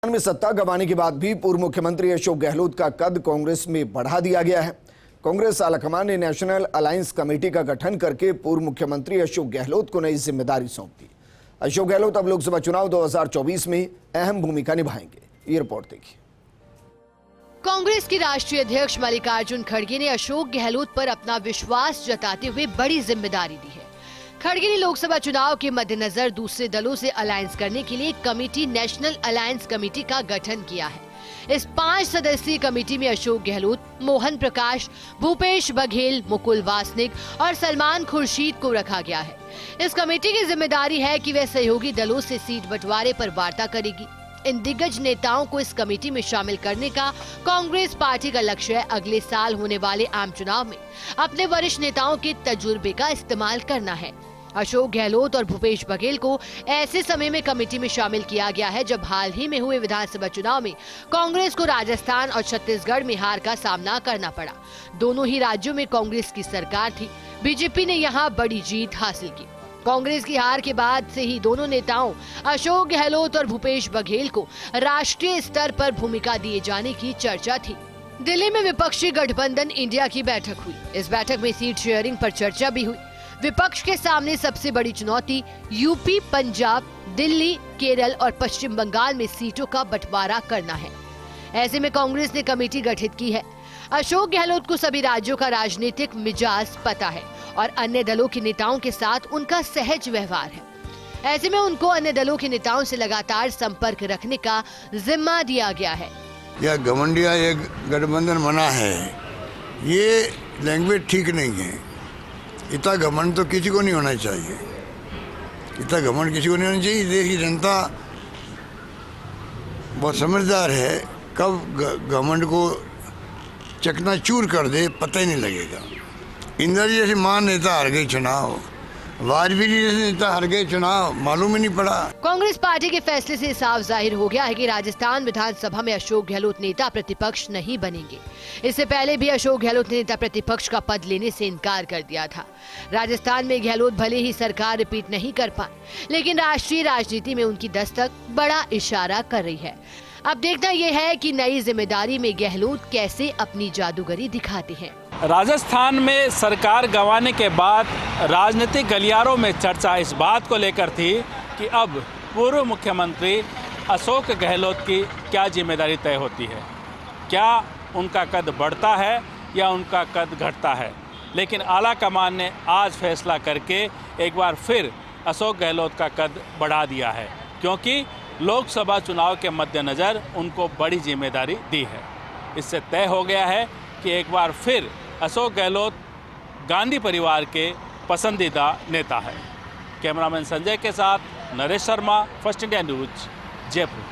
में सत्ता गंवाने के बाद भी पूर्व मुख्यमंत्री अशोक गहलोत का कद कांग्रेस में बढ़ा दिया गया है। कांग्रेस आलाकमान ने नेशनल अलायंस कमेटी का गठन करके पूर्व मुख्यमंत्री अशोक गहलोत को नई जिम्मेदारी सौंप दी। अशोक गहलोत अब लोकसभा चुनाव 2024 में अहम भूमिका निभाएंगे। ये रिपोर्ट देखिए। कांग्रेस के राष्ट्रीय अध्यक्ष मल्लिकार्जुन खड़गे ने अशोक गहलोत पर अपना विश्वास जताते हुए बड़ी जिम्मेदारी दी है। खड़गे ने लोकसभा चुनाव के मद्देनजर दूसरे दलों से अलायंस करने के लिए कमेटी नेशनल अलायंस कमेटी का गठन किया है। इस 5 सदस्यीय कमेटी में अशोक गहलोत, मोहन प्रकाश, भूपेश बघेल, मुकुल वासनिक और सलमान खुर्शीद को रखा गया है। इस कमेटी की जिम्मेदारी है कि वह सहयोगी दलों से सीट बंटवारे पर वार्ता करेगी। इन दिग्गज नेताओं को इस कमेटी में शामिल करने का कांग्रेस पार्टी का लक्ष्य है। अगले साल होने वाले आम चुनाव में अपने वरिष्ठ नेताओं के तजुर्बे का इस्तेमाल करना है। अशोक गहलोत और भूपेश बघेल को ऐसे समय में कमेटी में शामिल किया गया है जब हाल ही में हुए विधानसभा चुनाव में कांग्रेस को राजस्थान और छत्तीसगढ़ में हार का सामना करना पड़ा। दोनों ही राज्यों में कांग्रेस की सरकार थी। बीजेपी ने यहां बड़ी जीत हासिल की। कांग्रेस की हार के बाद से ही दोनों नेताओं अशोक गहलोत और भूपेश बघेल को राष्ट्रीय स्तर पर भूमिका दिए जाने की चर्चा थी। दिल्ली में विपक्षी गठबंधन इंडिया की बैठक हुई। इस बैठक में सीट शेयरिंग पर चर्चा भी हुई। विपक्ष के सामने सबसे बड़ी चुनौती यूपी, पंजाब, दिल्ली, केरल और पश्चिम बंगाल में सीटों का बंटवारा करना है। ऐसे में कांग्रेस ने कमेटी गठित की है। अशोक गहलोत को सभी राज्यों का राजनीतिक मिजाज पता है और अन्य दलों के नेताओं के साथ उनका सहज व्यवहार है। ऐसे में उनको अन्य दलों के नेताओं से लगातार संपर्क रखने का जिम्मा दिया गया है। यह घमंडिया एक गठबंधन बना है, ये लैंग्वेज ठीक नहीं है। इतना घमंड तो किसी को नहीं होना चाहिए। इतना घमंड किसी को नहीं होना चाहिए। देश की जनता बहुत समझदार है, कब घमंड को चकनाचूर कर दे पता ही नहीं लगेगा। इंदिरा जी जैसे महान नेता हार गए चुनाव, वाजपेयी जी जैसे नेता हार गए चुनाव, मालूम ही नहीं पड़ा। कांग्रेस पार्टी के फैसले से साफ जाहिर हो गया है कि राजस्थान विधानसभा में अशोक गहलोत नेता प्रतिपक्ष नहीं बनेंगे। इससे पहले भी अशोक गहलोत ने नेता प्रतिपक्ष का पद लेने से इनकार कर दिया था। राजस्थान में गहलोत भले ही सरकार रिपीट नहीं कर पाए, लेकिन राष्ट्रीय राजनीति में उनकी दस्तक बड़ा इशारा कर रही है। अब देखना यह है कि नई जिम्मेदारी में गहलोत कैसे अपनी जादूगरी दिखाते हैं। राजस्थान में सरकार गंवाने के बाद राजनीतिक गलियारों में चर्चा इस बात को लेकर थी कि अब पूर्व मुख्यमंत्री अशोक गहलोत की क्या जिम्मेदारी तय होती है, क्या उनका कद बढ़ता है या उनका कद घटता है। लेकिन आला कमान ने आज फैसला करके एक बार फिर अशोक गहलोत का कद बढ़ा दिया है, क्योंकि लोकसभा चुनाव के मद्देनज़र उनको बड़ी जिम्मेदारी दी है। इससे तय हो गया है कि एक बार फिर अशोक गहलोत गांधी परिवार के पसंदीदा नेता है। कैमरामैन संजय के साथ Naresh Sharma, first India news, Jaipur.